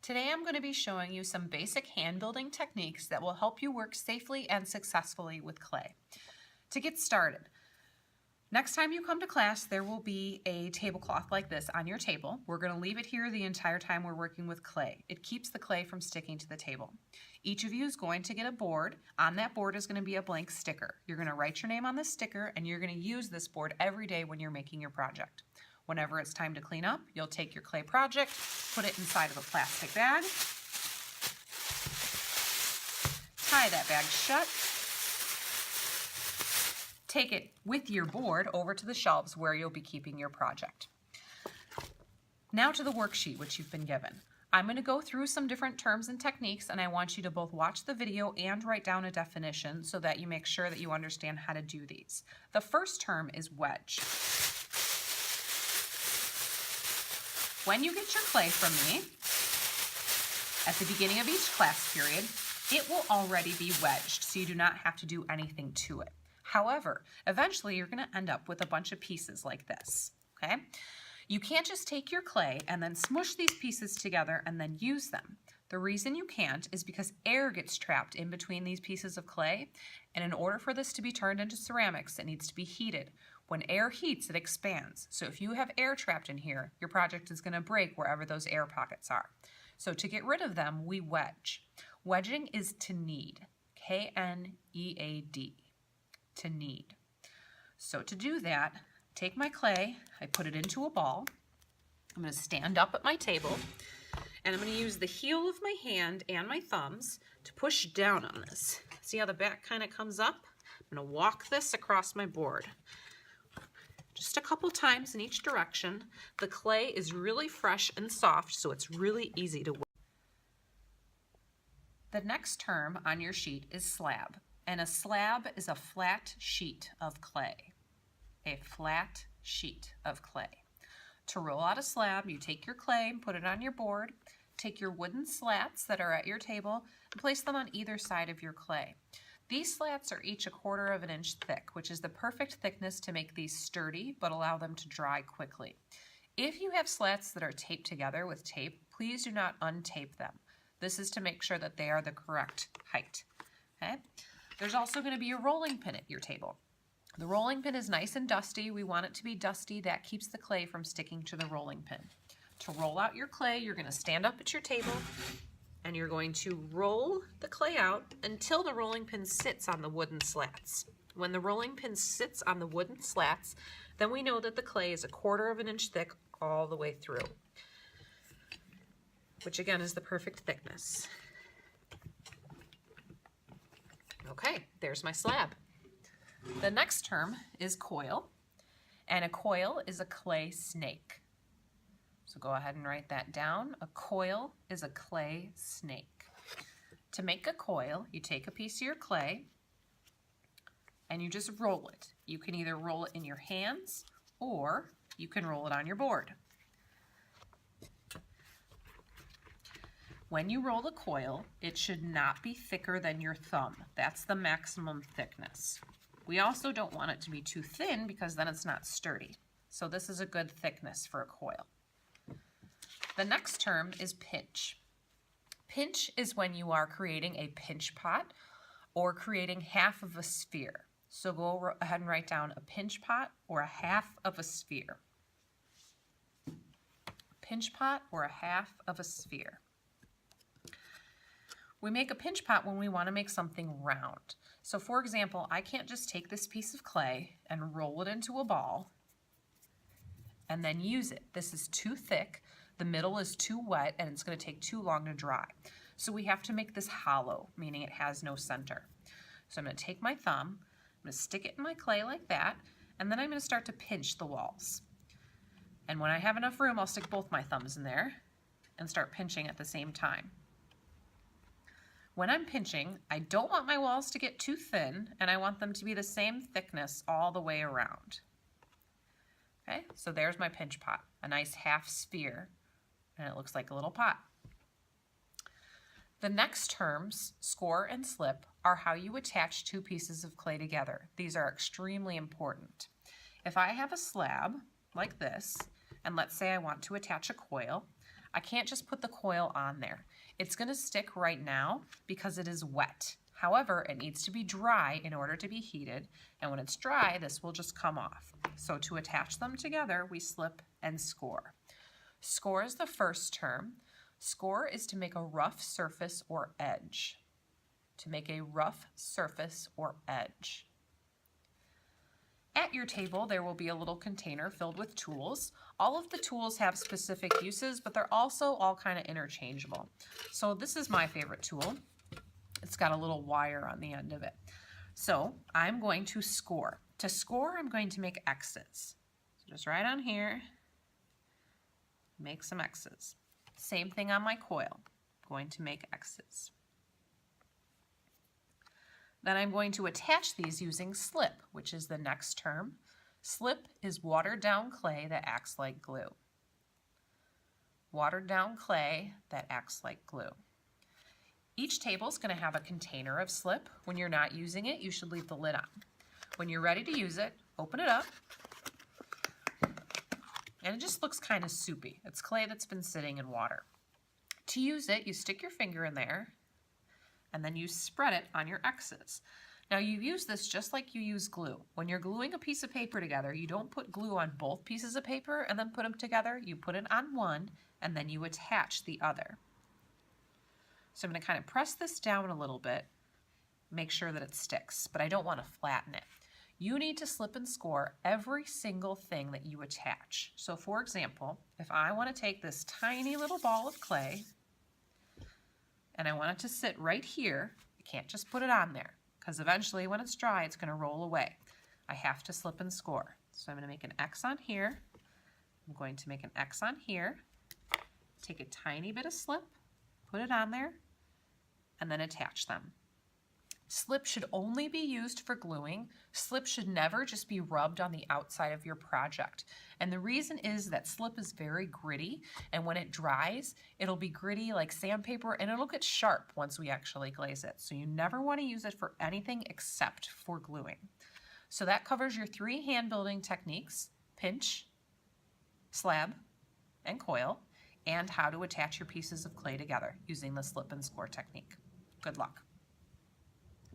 Today I'm going to be showing you some basic hand building techniques that will help you work safely and successfully with clay. To get started, next time you come to class there will be a tablecloth like this on your table. We're going to leave it here the entire time we're working with clay. It keeps the clay from sticking to the table. Each of you is going to get a board. On that board is going to be a blank sticker. You're going to write your name on this sticker and you're going to use this board every day when you're making your project. Whenever it's time to clean up, you'll take your clay project, put it inside of a plastic bag, tie that bag shut, take it with your board over to the shelves where you'll be keeping your project. Now to the worksheet which you've been given. I'm going to go through some different terms and techniques, and I want you to both watch the video and write down a definition so that you make sure that you understand how to do these. The first term is wedge. When you get your clay from me, at the beginning of each class period, it will already be wedged, so you do not have to do anything to it. However, eventually you're going to end up with a bunch of pieces like this, okay? You can't just take your clay and then smush these pieces together and then use them. The reason you can't is because air gets trapped in between these pieces of clay, and in order for this to be turned into ceramics, it needs to be heated. When air heats, it expands. So if you have air trapped in here, your project is going to break wherever those air pockets are. So to get rid of them, we wedge. Wedging is to knead, K-N-E-A-D, to knead. So to do that, take my clay, I put it into a ball. I'm going to stand up at my table, and I'm going to use the heel of my hand and my thumbs to push down on this. See how the back kind of comes up? I'm going to walk this across my board. Just a couple times in each direction. The clay is really fresh and soft, so it's really easy to work. The next term on your sheet is slab, and a slab is a flat sheet of clay. A flat sheet of clay. To roll out a slab, you take your clay and put it on your board, take your wooden slats that are at your table, and place them on either side of your clay. These slats are each 1/4 of an inch thick, which is the perfect thickness to make these sturdy but allow them to dry quickly. If you have slats that are taped together with tape, please do not untape them. This is to make sure that they are the correct height. Okay? There's also going to be a rolling pin at your table. The rolling pin is nice and dusty. We want it to be dusty. That keeps the clay from sticking to the rolling pin. To roll out your clay, you're going to stand up at your table and you're going to roll the clay out until the rolling pin sits on the wooden slats. When the rolling pin sits on the wooden slats, then we know that the clay is 1/4 of an inch thick all the way through, which again is the perfect thickness. Okay, there's my slab. The next term is coil, and a coil is a clay snake. So go ahead and write that down. A coil is a clay snake. To make a coil, you take a piece of your clay and you just roll it. You can either roll it in your hands or you can roll it on your board. When you roll the coil, it should not be thicker than your thumb. That's the maximum thickness. We also don't want it to be too thin because then it's not sturdy. So this is a good thickness for a coil. The next term is pinch. Pinch is when you are creating a pinch pot or creating half of a sphere. So go ahead and write down a pinch pot or a half of a sphere. Pinch pot or a half of a sphere. We make a pinch pot when we want to make something round. So for example, I can't just take this piece of clay and roll it into a ball and then use it. This is too thick, the middle is too wet, and it's going to take too long to dry. So we have to make this hollow, meaning it has no center. So I'm going to take my thumb, I'm going to stick it in my clay like that, and then I'm going to start to pinch the walls. And when I have enough room, I'll stick both my thumbs in there and start pinching at the same time. When I'm pinching, I don't want my walls to get too thin, and I want them to be the same thickness all the way around. Okay, so there's my pinch pot, a nice half sphere, and it looks like a little pot. The next terms, score and slip, are how you attach two pieces of clay together. These are extremely important. If I have a slab like this, and let's say I want to attach a coil, I can't just put the coil on there. It's going to stick right now because it is wet. However, it needs to be dry in order to be heated, and when it's dry, this will just come off. So to attach them together, we slip and score. Score is the first term. Score is to make a rough surface or edge. To make a rough surface or edge. At your table, there will be a little container filled with tools. All of the tools have specific uses, but they're also all kind of interchangeable. So this is my favorite tool. It's got a little wire on the end of it. So I'm going to score. To score, I'm going to make X's. So just right on here, make some X's. Same thing on my coil. I'm going to make X's. Then I'm going to attach these using slip, which is the next term. Slip is watered down clay that acts like glue. Watered down clay that acts like glue. Each table is going to have a container of slip. When you're not using it, you should leave the lid on. When you're ready to use it, open it up. And it just looks kind of soupy. It's clay that's been sitting in water. To use it, you stick your finger in there, and then you spread it on your X's. Now you use this just like you use glue. When you're gluing a piece of paper together, you don't put glue on both pieces of paper and then put them together. You put it on one, and then you attach the other. So I'm going to kind of press this down a little bit, make sure that it sticks, but I don't want to flatten it. You need to slip and score every single thing that you attach. So for example, if I want to take this tiny little ball of clay and I want it to sit right here, I can't just put it on there because eventually when it's dry, it's going to roll away. I have to slip and score. So I'm going to make an X on here. I'm going to make an X on here, take a tiny bit of slip, put it on there, and then attach them. Slip should only be used for gluing. Slip should never just be rubbed on the outside of your project. And the reason is that slip is very gritty, and when it dries, it'll be gritty like sandpaper, and it'll get sharp once we actually glaze it. So you never want to use it for anything except for gluing. So that covers your 3 hand building techniques: pinch, slab, and coil, and how to attach your pieces of clay together using the slip and score technique. Good luck.